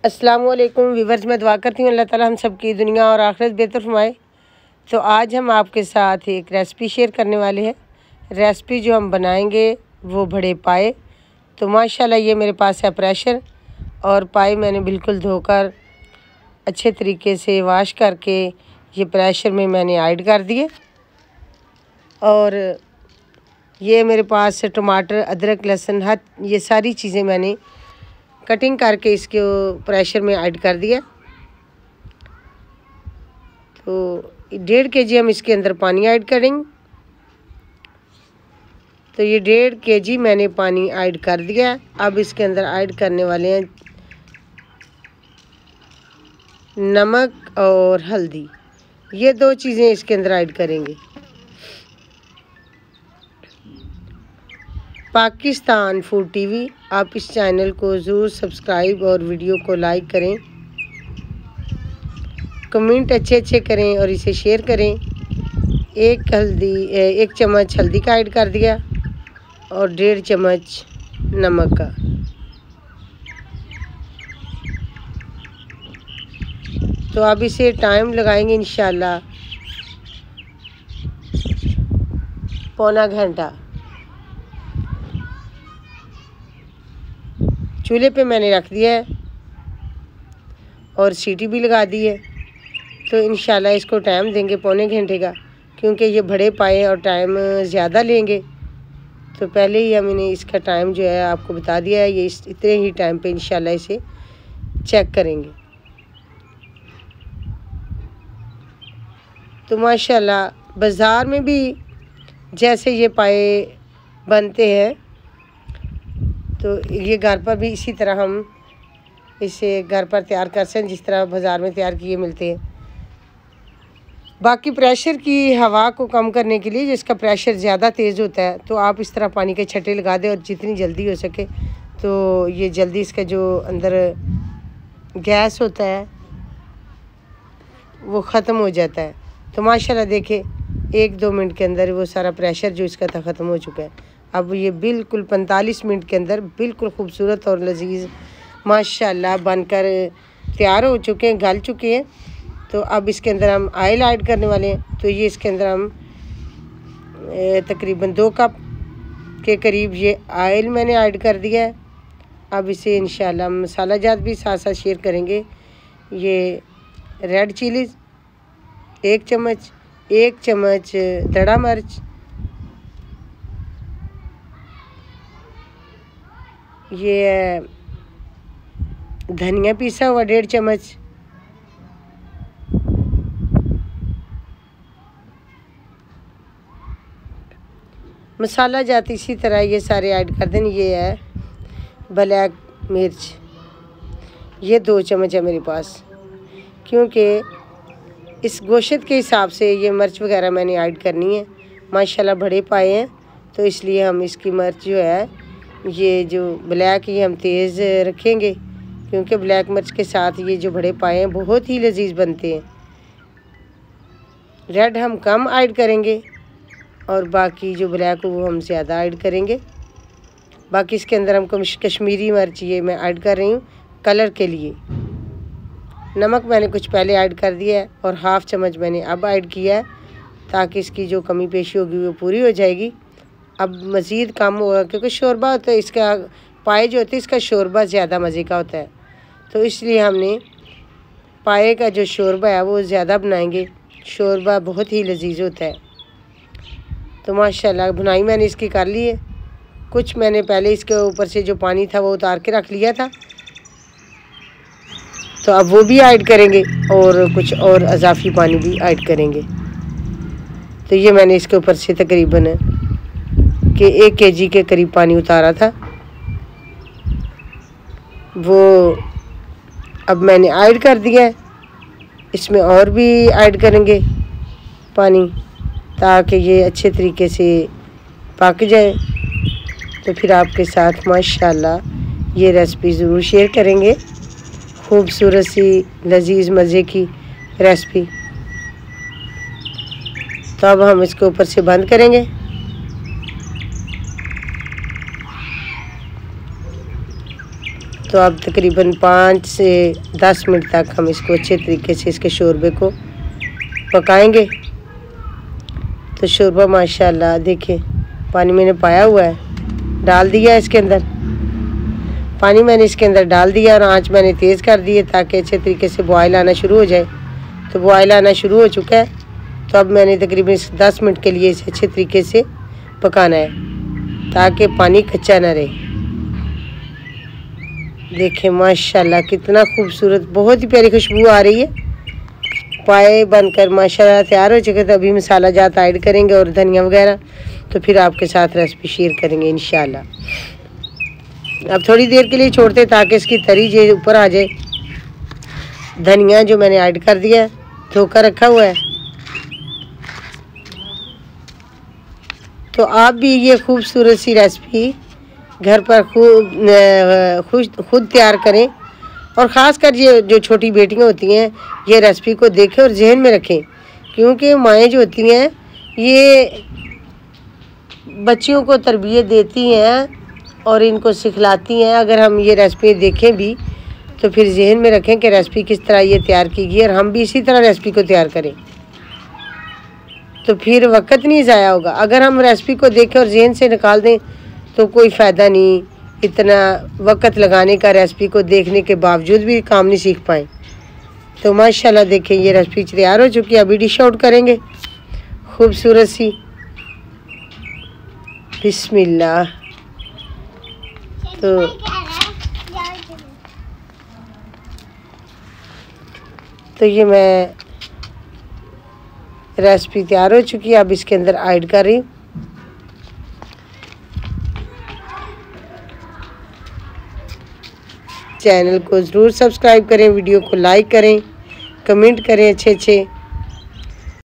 अस्सलाम वालेकुम व्यूवर्स, मैं दुआ करती हूँ अल्लाह ताला हम सब की दुनिया और आखिरत बेहतर फरमाए। तो आज हम आपके साथ एक रेसिपी शेयर करने वाले हैं। रेसिपी जो हम बनाएंगे वो बड़े पाए। तो माशाल्लाह ये मेरे पास है प्रेशर, और पाए मैंने बिल्कुल धोकर अच्छे तरीके से वाश करके ये प्रेशर में मैंने ऐड कर दिए। और ये मेरे पास टमाटर, अदरक, लहसुन, हर ये सारी चीज़ें मैंने कटिंग करके इसके प्रेशर में ऐड कर दिया। तो 1.5 kg हम इसके अंदर पानी ऐड करेंगे। तो ये 1.5 kg मैंने पानी ऐड कर दिया। अब इसके अंदर ऐड करने वाले हैं नमक और हल्दी, ये 2 चीज़ें इसके अंदर ऐड करेंगे। पाकिस्तान फूड टीवी, आप इस चैनल को ज़रूर सब्सक्राइब और वीडियो को लाइक करें, कमेंट अच्छे करें और इसे शेयर करें। 1 चम्मच हल्दी का ऐड कर दिया और 1.5 चम्मच नमक का। तो अब इसे टाइम लगाएंगे इंशाल्लाह पौना घंटा। चूल्हे पे मैंने रख दिया है और सीटी भी लगा दी है। तो इंशाल्लाह इसको टाइम देंगे पौने घंटे का, क्योंकि ये बड़े पाए और टाइम ज़्यादा लेंगे। तो पहले ही हमने इसका टाइम जो है आपको बता दिया है। ये इतने ही टाइम पे इंशाल्लाह इसे चेक करेंगे। तो माशाल्लाह बाज़ार में भी जैसे ये पाए बनते हैं, तो ये घर पर भी इसी तरह हम इसे घर पर तैयार कर सकते हैं जिस तरह बाज़ार में तैयार किए मिलते हैं। बाकी प्रेशर की हवा को कम करने के लिए, जिसका प्रेशर ज़्यादा तेज़ होता है, तो आप इस तरह पानी के छट्टे लगा दें और जितनी जल्दी हो सके तो ये जल्दी इसका जो अंदर गैस होता है वो ख़त्म हो जाता है। तो माशाल्लाह देखें 1-2 मिनट के अंदर वो सारा प्रेशर जो इसका था ख़त्म हो चुका है। अब ये बिल्कुल 45 मिनट के अंदर बिल्कुल खूबसूरत और लजीज माशाल्लाह बनकर तैयार हो चुके हैं, गल चुके हैं। तो अब इसके अंदर हम ऑयल ऐड करने वाले हैं। तो ये इसके अंदर हम तकरीबन 2 कप के करीब ये ऑयल मैंने ऐड कर दिया है। अब इसे इंशाल्लाह मसाला जात भी साथ साथ शेयर करेंगे। ये रेड चिलीज़ 1 चम्मच, 1 चम्मच दड़ा मिर्च, ये धनिया पीसा हुआ 1.5 चम्मच, मसाला जाती इसी तरह ये सारे ऐड कर दें। ये है ब्लैक मिर्च, ये 2 चम्मच है मेरे पास, क्योंकि इस गोश्त के हिसाब से ये मिर्च वगैरह मैंने ऐड करनी है। माशाल्लाह बड़े पाए हैं तो इसलिए हम इसकी मिर्च जो है ये जो ब्लैक ही हम तेज़ रखेंगे, क्योंकि ब्लैक मिर्च के साथ ये जो बड़े पाए हैं बहुत ही लजीज बनते हैं। रेड हम कम ऐड करेंगे और बाकी जो ब्लैक वो हम ज़्यादा ऐड करेंगे। बाकी इसके अंदर हम कश्मीरी मिर्च ये मैं ऐड कर रही हूँ कलर के लिए। नमक मैंने कुछ पहले ऐड कर दिया है और 1/2 चम्मच मैंने अब ऐड किया है, ताकि इसकी जो कमी पेशी होगी वो पूरी हो जाएगी। अब मज़ीद कम होगा, क्योंकि शोरबा होता है इसका, पाए जो होते हैं इसका शोरबा ज़्यादा मज़े का होता है। तो इसलिए हमने पाए का जो शोरबा है वो ज़्यादा बनाएंगे। शोरबा बहुत ही लजीज होता है। तो माशाल्लाह भुनाई मैंने इसकी कर ली है। कुछ मैंने पहले इसके ऊपर से जो पानी था वो उतार के रख लिया था, तो अब वो भी ऐड करेंगे और कुछ और अजाफी पानी भी ऐड करेंगे। तो ये मैंने इसके ऊपर से तकरीबन 1 kg के करीब पानी उतारा था, वो अब मैंने ऐड कर दिया है। इसमें और भी ऐड करेंगे पानी, ताकि ये अच्छे तरीके से पक जाए। तो फिर आपके साथ माशाल्लाह ये रेसिपी ज़रूर शेयर करेंगे, खूबसूरत सी लजीज मज़े की रेसिपी। तो अब हम इसके ऊपर से बंद करेंगे। तो अब तकरीबन 5 से 10 मिनट तक हम इसको अच्छे तरीके से इसके शोरबे को पकाएंगे। तो शोरबा माशाल्लाह देखिए, पानी मैंने पाया हुआ है, डाल दिया इसके अंदर, पानी मैंने इसके अंदर डाल दिया और आंच मैंने तेज़ कर दी है ताकि अच्छे तरीके से बॉयल आना शुरू हो जाए। तो बॉयल आना शुरू हो चुका है। तो अब मैंने तकरीबन 10 मिनट के लिए इसे अच्छे तरीके से पकाना है ताकि पानी कच्चा ना रहे। देखें माशाल्लाह कितना खूबसूरत, बहुत ही प्यारी खुशबू आ रही है। पाए बनकर माशाल्लाह तैयार हो चुके। तो अभी मसाला जात ऐड करेंगे और धनिया वगैरह, तो फिर आपके साथ रेसिपी शेयर करेंगे इंशाल्लाह। अब थोड़ी देर के लिए छोड़ते ताकि इसकी तरी जो ऊपर आ जाए। धनिया जो मैंने ऐड कर दिया है, धोकर रखा हुआ है। तो आप भी ये खूबसूरत सी रेसिपी घर पर खुद तैयार करें और ख़ासकर ये जो छोटी बेटियां होती हैं ये रेसिपी को देखें और जहन में रखें, क्योंकि माएँ जो होती हैं ये बच्चियों को तरबियत देती हैं और इनको सिखलाती हैं। अगर हम ये रेसिपी देखें भी तो फिर जहन में रखें कि रेसिपी किस तरह ये तैयार की गई और हम भी इसी तरह रेसिपी को तैयार करें, तो फिर वक्त नहीं ज़ाया होगा। अगर हम रेसिपी को देखें और जहन से निकाल दें तो कोई फ़ायदा नहीं, इतना वक्त लगाने का रेसिपी को देखने के बावजूद भी काम नहीं सीख पाए। तो माशाल्लाह देखें ये रेसिपी तैयार हो चुकी है। अभी डिश आउट करेंगे खूबसूरत सी। बिस्मिल्लाह। तो ये मैं रेसिपी तैयार हो चुकी है। अब इसके अंदर ऐड कर रही हूँ। चैनल को ज़रूर सब्सक्राइब करें, वीडियो को लाइक करें, कमेंट करें अच्छे अच्छे।